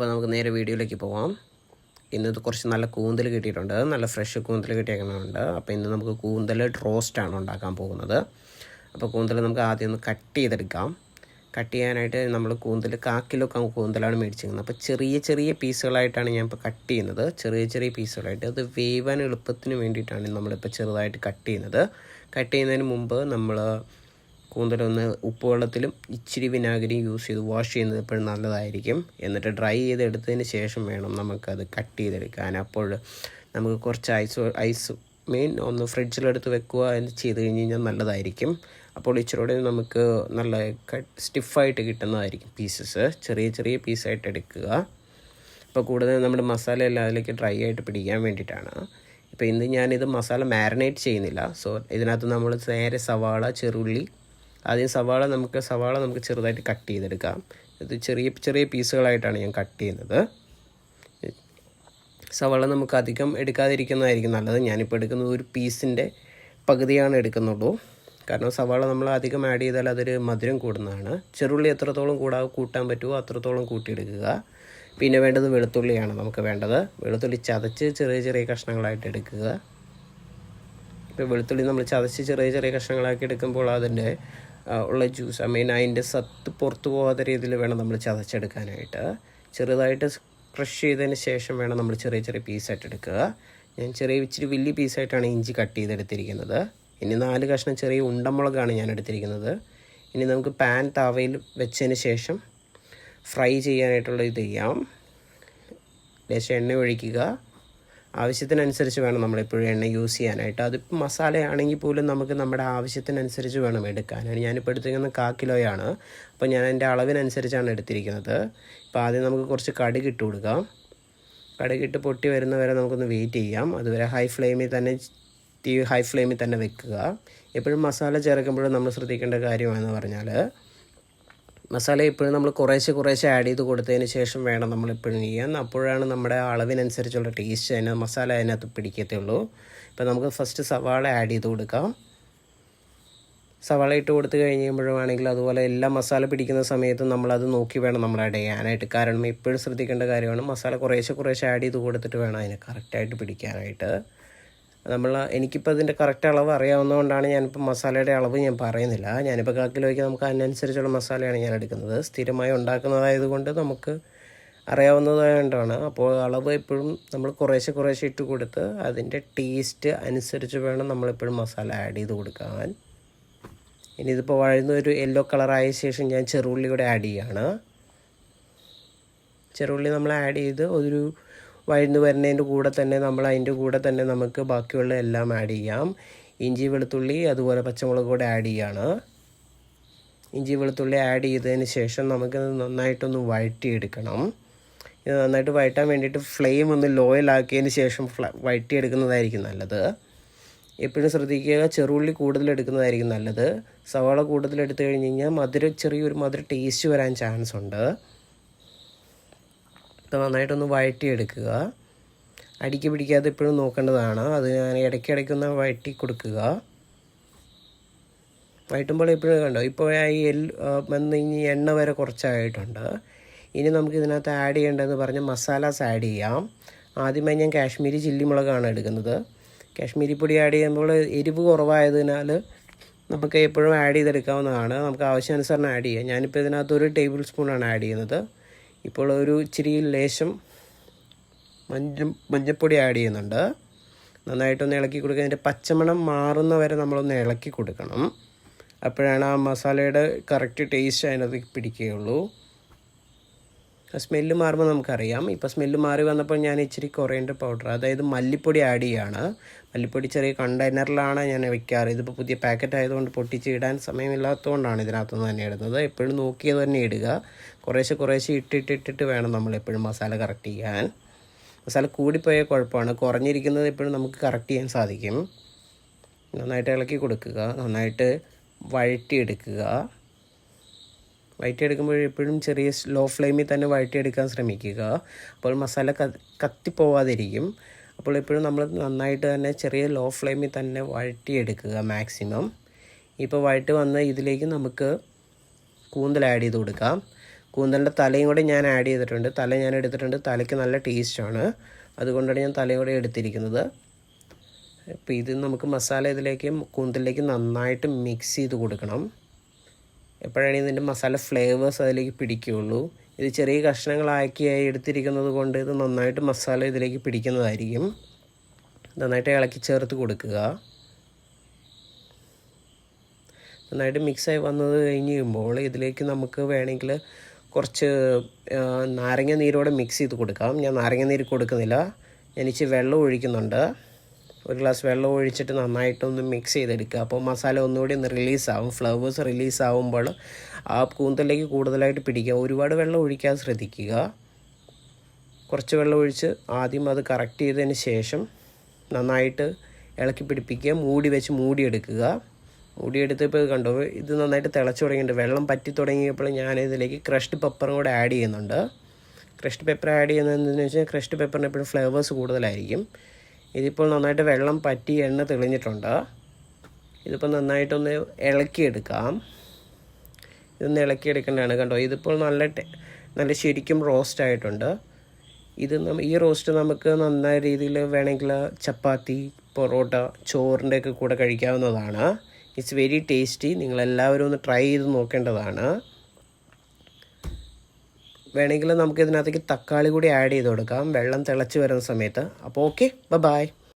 അപ്പോൾ നമുക്ക് നേരെ വീഡിയോയിലേക്ക് പോവാം. ഇന്നത് കുറച്ച് നല്ല കൂന്തൽ കിട്ടിയിട്ടുണ്ട്, നല്ല ഫ്രഷ് കൂന്തൽ കിട്ടിയേക്കുന്നുണ്ട്. അപ്പോൾ ഇന്ന് നമുക്ക് കൂന്തൽ റോസ്റ്റാണ് ഉണ്ടാക്കാൻ പോകുന്നത്. അപ്പോൾ കൂന്തൽ നമുക്ക് ആദ്യം ഒന്ന് കട്ട് ചെയ്തെടുക്കാം. കട്ട് ചെയ്യാനായിട്ട് നമ്മൾ കൂന്തൽ 1/4 കിലോ കൂന്തലാണ് മേടിച്ചിരിക്കുന്നത്. അപ്പോൾ ചെറിയ ചെറിയ പീസുകളായിട്ടാണ് ഞാൻ ഇപ്പോൾ കട്ട് ചെയ്യുന്നത്. ചെറിയ ചെറിയ പീസുകളായിട്ട് അത് വേവാൻ എളുപ്പത്തിന് വേണ്ടിയിട്ടാണ് നമ്മളിപ്പോൾ ചെറുതായിട്ട് കട്ട് ചെയ്യുന്നത്. കട്ട് ചെയ്യുന്നതിന് മുമ്പ് നമ്മൾ കൂന്തലൊന്ന് ഉപ്പ് വെള്ളത്തിലും ഇച്ചിരി വിനാഗിരിയും യൂസ് ചെയ്ത് വാഷ് ചെയ്യുന്നത് എപ്പോഴും നല്ലതായിരിക്കും. എന്നിട്ട് ഡ്രൈ ചെയ്തെടുത്തതിന് ശേഷം വേണം നമുക്കത് കട്ട് ചെയ്തെടുക്കാൻ. അപ്പോൾ നമുക്ക് കുറച്ച് ഐസ് ഒന്ന് ഫ്രിഡ്ജിലെടുത്ത് വെക്കുക എന്ന് ചെയ്ത് കഴിഞ്ഞാൽ നല്ലതായിരിക്കും. അപ്പോൾ ഇച്ചിരി നമുക്ക് നല്ല സ്റ്റിഫായിട്ട് കിട്ടുന്നതായിരിക്കും പീസസ്. ചെറിയ ചെറിയ പീസായിട്ട് എടുക്കുക. ഇപ്പോൾ കൂടുതൽ നമ്മുടെ മസാല എല്ലാം അതിലേക്ക് ഡ്രൈ ആയിട്ട് പിടിക്കാൻ വേണ്ടിയിട്ടാണ്. ഇപ്പോൾ ഇന്ന് ഞാനിത് മസാല മാരിനേറ്റ് ചെയ്യുന്നില്ല. സോ ഇതിനകത്ത് നമ്മൾ നേരെ സവാള, ചെറുള്ളി, ആദ്യം സവാള നമുക്ക് ചെറുതായിട്ട് കട്ട് ചെയ്തെടുക്കാം. ഇത് ചെറിയ ചെറിയ പീസുകളായിട്ടാണ് ഞാൻ കട്ട് ചെയ്യുന്നത്. സവാള നമുക്ക് അധികം എടുക്കാതിരിക്കുന്നതായിരിക്കും നല്ലത്. ഞാനിപ്പോൾ എടുക്കുന്നത് ഒരു പീസിൻ്റെ പകുതിയാണ് എടുക്കുന്നുള്ളൂ. കാരണം സവാള നമ്മൾ അധികം ആഡ് ചെയ്താൽ അതൊരു മധുരം കൂടുന്നതാണ്. ചെറുള്ളി എത്രത്തോളം കൂട്ടാൻ പറ്റുമോ അത്രത്തോളം കൂട്ടിയെടുക്കുക. പിന്നെ വേണ്ടത് വെളുത്തുള്ളിയാണ് നമുക്ക് വേണ്ടത്. വെളുത്തുള്ളി ചതച്ച് ചെറിയ ചെറിയ കഷ്ണങ്ങളായിട്ട് എടുക്കുക. ഇപ്പോൾ വെളുത്തുള്ളി നമ്മൾ ചതച്ച് ചെറിയ ചെറിയ കഷ്ണങ്ങളാക്കി എടുക്കുമ്പോൾ അതിൻ്റെ ഉള്ള ജ്യൂസ് അതിൻ്റെ സത്ത് പുറത്തു പോകാത്ത രീതിയിൽ വേണം നമ്മൾ ചതച്ചെടുക്കാനായിട്ട്. ചെറുതായിട്ട് ക്രഷ് ചെയ്തതിന് ശേഷം വേണം നമ്മൾ ചെറിയ ചെറിയ പീസായിട്ട് എടുക്കുക. ഞാൻ ഇച്ചിരി വലിയ പീസായിട്ടാണ് ഇഞ്ചി കട്ട് ചെയ്തെടുത്തിരിക്കുന്നത്. ഇനി 4 കഷ്ണം ചെറിയ ഉണ്ടമുളകാണ് ഞാൻ എടുത്തിരിക്കുന്നത്. ഇനി നമുക്ക് പാൻ തവയിൽ വെച്ചതിന് ശേഷം ഫ്രൈ ചെയ്യാനായിട്ടുള്ള ഇത് ചെയ്യാം. ലേശം എണ്ണ ഒഴിക്കുക. ആവശ്യത്തിനനുസരിച്ച് വേണം നമ്മളെപ്പോഴും എണ്ണ യൂസ് ചെയ്യാനായിട്ട്. അതിപ്പോൾ മസാലയാണെങ്കിൽ പോലും നമുക്ക് നമ്മുടെ ആവശ്യത്തിനനുസരിച്ച് വേണം എടുക്കാനാണ്. ഞാനിപ്പോൾ എടുത്തിരിക്കുന്നത് 1/4 കിലോയാണ്. അപ്പോൾ ഞാൻ എൻ്റെ അളവിനനുസരിച്ചാണ് എടുത്തിരിക്കുന്നത്. ഇപ്പോൾ ആദ്യം നമുക്ക് കുറച്ച് കടുക് ഇട്ട് കൊടുക്കാം. കടുകിട്ട് പൊട്ടി വരുന്നവരെ നമുക്കൊന്ന് വെയിറ്റ് ചെയ്യാം. അതുവരെ ഹൈ ഫ്ലെയിമിൽ തന്നെ വെക്കുക. എപ്പോഴും മസാല ചേർക്കുമ്പോഴും നമ്മൾ ശ്രദ്ധിക്കേണ്ട കാര്യമാണെന്ന് പറഞ്ഞാൽ മസാല എപ്പോഴും നമ്മൾ കുറേശ്ശെ ആഡ് ചെയ്ത് കൊടുത്തതിന് ശേഷം വേണം നമ്മളെപ്പോഴും ചെയ്യാൻ. അപ്പോഴാണ് നമ്മുടെ അളവിനനുസരിച്ചുള്ള ടേസ്റ്റ് മസാല അതിനകത്ത് പിടിക്കത്തുള്ളൂ. ഇപ്പോൾ നമുക്ക് ഫസ്റ്റ് സവാള ആഡ് ചെയ്ത് കൊടുക്കാം. സവാള ഇട്ട് കൊടുത്ത് കഴിയുമ്പോഴാണെങ്കിൽ അതുപോലെ എല്ലാ മസാല പിടിക്കുന്ന സമയത്തും നമ്മളത് നോക്കി വേണം നമ്മൾ ആഡ് ചെയ്യാനായിട്ട്. കാരണം എപ്പോഴും ശ്രദ്ധിക്കേണ്ട കാര്യമാണ് മസാല കുറേശ്ശെ ആഡ് ചെയ്ത് കൊടുത്തിട്ട് വേണം അതിനെ കറക്റ്റായിട്ട് പിടിക്കാനായിട്ട്. എനിക്കിപ്പോൾ അതിൻ്റെ കറക്റ്റ് അളവ് അറിയാവുന്നതുകൊണ്ടാണ് ഞാനിപ്പോൾ മസാലയുടെ അളവ് ഞാൻ പറയുന്നില്ല. ഞാനിപ്പോൾ 1/4 കിലോയ്ക്ക് നമുക്ക് അതിനനുസരിച്ചുള്ള മസാലയാണ് ഞാൻ എടുക്കുന്നത്. സ്ഥിരമായി ഉണ്ടാക്കുന്നതായതുകൊണ്ട് നമുക്ക് അറിയാവുന്നതായതുകൊണ്ടാണ്. അപ്പോൾ അളവ് എപ്പോഴും നമ്മൾ കുറേശ്ശെ ഇട്ട് കൊടുത്ത് അതിൻ്റെ ടേസ്റ്റ് അനുസരിച്ച് വേണം നമ്മളെപ്പോഴും മസാല ആഡ് ചെയ്ത് കൊടുക്കാൻ. ഇനി ഇതിപ്പോൾ ഒരു യെല്ലോ കളറായ ശേഷം ഞാൻ ചെറുള്ളി കൂടെ ആഡ് ചെയ്യുകയാണ്. ചെറുള്ളി നമ്മൾ ആഡ് ചെയ്ത് ഒരു വഴന്ന് വരുന്നതിൻ്റെ കൂടെ തന്നെ അതിൻ്റെ കൂടെ തന്നെ നമുക്ക് ബാക്കിയുള്ള എല്ലാം ആഡ് ചെയ്യാം. ഇഞ്ചി വെളുത്തുള്ളി അതുപോലെ പച്ചമുളക് കൂടെ ആഡ് ചെയ്യാണ്. ഇഞ്ചി വെളുത്തുള്ളി ആഡ് ചെയ്തതിന് ശേഷം നമുക്കത് നന്നായിട്ടൊന്ന് വഴറ്റിയെടുക്കണം. ഇത് നന്നായിട്ട് വഴറ്റാൻ വേണ്ടിയിട്ട് ഫ്ലെയിം ഒന്ന് ലോയിലാക്കിയതിന് ശേഷം വഴറ്റിയെടുക്കുന്നതായിരിക്കും നല്ലത്. എപ്പോഴും ശ്രദ്ധിക്കുക, ചെറുള്ളി കൂടുതൽ എടുക്കുന്നതായിരിക്കും നല്ലത്. സവാള കൂടുതൽ എടുത്തു കഴിഞ്ഞ് കഴിഞ്ഞാൽ ചെറിയൊരു മധുര ടേസ്റ്റ് വരാൻ ചാൻസ് ഉണ്ട്. നന്നായിട്ടൊന്ന് വഴറ്റിയെടുക്കുക. അടിക്ക് പിടിക്കാതെ എപ്പോഴും നോക്കേണ്ടതാണ്. അത് ഞാൻ ഇടയ്ക്കൊന്ന് വഴറ്റി കൊടുക്കുക. വഴറ്റുമ്പോൾ എപ്പോഴും കണ്ടോ ഇപ്പോൾ ഇനി എണ്ണ വരെ കുറച്ചായിട്ടുണ്ട്. ഇനി നമുക്ക് ഇതിനകത്ത് ആഡ് ചെയ്യേണ്ടതെന്ന് പറഞ്ഞാൽ മസാലാസ് ആഡ് ചെയ്യാം. ആദ്യമായി ഞാൻ കാശ്മീരി ചില്ലി മുളകാണ് എടുക്കുന്നത്. കാശ്മീരി പൊടി ആഡ് ചെയ്യുമ്പോൾ എരിവ് കുറവായതിനാൽ നമുക്ക് എപ്പോഴും ആഡ് ചെയ്തെടുക്കാവുന്നതാണ്. നമുക്ക് ആവശ്യാനുസരണം ആഡ് ചെയ്യാം. ഞാനിപ്പോൾ ഇതിനകത്ത് 1 ടേബിൾ സ്പൂണാണ് ആഡ് ചെയ്യുന്നത്. ഇപ്പോൾ ഇച്ചിരി ലേശം മഞ്ഞൾപ്പൊടി ആഡ് ചെയ്യുന്നുണ്ട്. നന്നായിട്ടൊന്ന് ഇളക്കി കൊടുക്കുക. അതിൻ്റെ പച്ചമണം മാറുന്ന വരെ നമ്മളൊന്ന് ഇളക്കി കൊടുക്കണം. അപ്പോഴാണ് ആ മസാലയുടെ കറക്റ്റ് ടേസ്റ്റ് അതിനകത്ത് പിടിക്കുകയുള്ളൂ. സ്മെല്ല് മാറുമ്പോൾ നമുക്കറിയാം. ഇപ്പോൾ സ്മെല്ല് മാറി വന്നപ്പോൾ ഞാൻ ഇച്ചിരി കൊറിയൻഡർ പൗഡർ, അതായത് മല്ലിപ്പൊടി ആഡ് ചെയ്യുകയാണ്. മല്ലിപ്പൊടി ചെറിയ കണ്ടെയ്നറിലാണ് ഞാൻ വെക്കാറ്. ഇതിപ്പോൾ പുതിയ പാക്കറ്റ് ആയതുകൊണ്ട് പൊട്ടിച്ച് ഇടാൻ സമയമില്ലാത്തതുകൊണ്ടാണ് ഇതിനകത്തുനിന്ന് തന്നെ ഇടുന്നത്. എപ്പോഴും നോക്കിയത് തന്നെ ഇടുക. കുറേശ്ശെ ഇട്ടിട്ട് വേണം നമ്മളെപ്പോഴും മസാല കറക്റ്റ് ചെയ്യാൻ. മസാല കൂടിപ്പോയാൽ കുഴപ്പമാണ്. കുറഞ്ഞിരിക്കുന്നത് എപ്പോഴും നമുക്ക് കറക്റ്റ് ചെയ്യാൻ സാധിക്കും. നന്നായിട്ട് ഇളക്കി കൊടുക്കുക. നന്നായിട്ട് വഴറ്റിയെടുക്കുമ്പോൾ എപ്പോഴും ചെറിയ സ്ലോ ഫ്ലെയിമിൽ തന്നെ വഴറ്റിയെടുക്കാൻ ശ്രമിക്കുക. അപ്പോൾ മസാല കത്തിപ്പോവാതിരിക്കും. അപ്പോൾ എപ്പോഴും നമ്മൾ നന്നായിട്ട് തന്നെ ചെറിയ ലോ ഫ്ലെയിമിൽ തന്നെ വഴറ്റിയെടുക്കുക മാക്സിമം. ഇപ്പോൾ വഴറ്റി വന്ന ഇതിലേക്ക് നമുക്ക് കൂന്തൽ ആഡ് ചെയ്ത് കൊടുക്കാം. കൂന്തലിൻ്റെ തലയും കൂടെ ഞാൻ ആഡ് ചെയ്തിട്ടുണ്ട്. തല ഞാൻ എടുത്തിട്ടുണ്ട്. തലയ്ക്ക് നല്ല ടേസ്റ്റാണ്, അതുകൊണ്ടാണ് ഞാൻ തലയും കൂടെ എടുത്തിരിക്കുന്നത്. അപ്പോൾ ഇത് നമുക്ക് മസാല ഇതിലേക്ക് കൂന്തലിലേക്ക് നന്നായിട്ട് മിക്സ് ചെയ്ത് കൊടുക്കണം. എപ്പോഴാണ് ഇതിൻ്റെ മസാല ഫ്ലേവേഴ്സ് അതിലേക്ക് പിടിക്കുകയുള്ളൂ. ഇത് ചെറിയ കഷ്ണങ്ങളാക്കിയായി എടുത്തിരിക്കുന്നത് കൊണ്ട് ഇത് നന്നായിട്ട് മസാല ഇതിലേക്ക് പിടിക്കുന്നതായിരിക്കും. നന്നായിട്ട് ഇളക്കി ചേർത്ത് കൊടുക്കുക. നന്നായിട്ട് മിക്സായി വന്നത് കഴിഞ്ഞ് കഴിയുമ്പോൾ ഇതിലേക്ക് നമുക്ക് വേണമെങ്കിൽ കുറച്ച് നാരങ്ങ നീരോടെ മിക്സ് ചെയ്ത് കൊടുക്കാം. ഞാൻ നാരങ്ങ നീര് കൊടുക്കുന്നില്ല, ഞാൻ ഇച്ചിരി വെള്ളം ഒഴിക്കുന്നുണ്ട്. ഒരു ഗ്ലാസ് വെള്ളം ഒഴിച്ചിട്ട് നന്നായിട്ടൊന്ന് മിക്സ് ചെയ്തെടുക്കുക. അപ്പോൾ മസാല ഒന്നുകൂടി ഒന്ന് റിലീസാവും. ഫ്ലേവേഴ്സ് റിലീസാവുമ്പോൾ ആ കൂന്തലിലേക്ക് കൂടുതലായിട്ട് പിടിക്കുക. ഒരുപാട് വെള്ളം ഒഴിക്കാൻ ശ്രദ്ധിക്കുക. കുറച്ച് വെള്ളം ഒഴിച്ച് ആദ്യം അത് കറക്റ്റ് ചെയ്തതിന് ശേഷം നന്നായിട്ട് ഇളക്കി പിടിപ്പിക്കുക. മൂടി വെച്ച് മൂടിയെടുക്കുക. മൂടിയെടുത്തപ്പോൾ കണ്ടോ ഇത് നന്നായിട്ട് തിളച്ച് തുടങ്ങിയിട്ടുണ്ട്. വെള്ളം പറ്റി തുടങ്ങിയപ്പോൾ ഞാനിതിലേക്ക് ക്രഷ്ഡ് പെപ്പറും കൂടെ ആഡ് ചെയ്യുന്നുണ്ട്. ക്രഷ്ഡ് പെപ്പർ ആഡ് ചെയ്യുന്നതെന്ന് വെച്ചാൽ ക്രഷ്ഡ് പെപ്പറിന് എപ്പോഴും ഫ്ലേവേഴ്സ് കൂടുതലായിരിക്കും. ഇതിപ്പോൾ നന്നായിട്ട് വെള്ളം പറ്റി എണ്ണ തെളിഞ്ഞിട്ടുണ്ട്. ഇതിപ്പോൾ നന്നായിട്ടൊന്ന് ഇളക്കിയെടുക്കാം. ഇതൊന്ന് ഇളക്കിയെടുക്കേണ്ടതാണ്. കണ്ടോ ഇതിപ്പോൾ നല്ല ശരിക്കും റോസ്റ്റ് ആയിട്ടുണ്ട്. ഈ റോസ്റ്റ് നമുക്ക് നന്നായ രീതിയിൽ വേണമെങ്കിൽ ചപ്പാത്തി, പൊറോട്ട, ചോറിൻ്റെയൊക്കെ കൂടെ കഴിക്കാവുന്നതാണ്. It's very tasty. നിങ്ങളെല്ലാവരും ഒന്ന് ട്രൈ ചെയ്ത് നോക്കേണ്ടതാണ്. വേണമെങ്കിൽ നമുക്ക് ഇതിനകത്തേക്ക് തക്കാളി കൂടി ആഡ് ചെയ്ത് കൊടുക്കാം വെള്ളം തിളച്ച് വരുന്ന സമയത്ത്. അപ്പോൾ ഓക്കെ, ബൈ.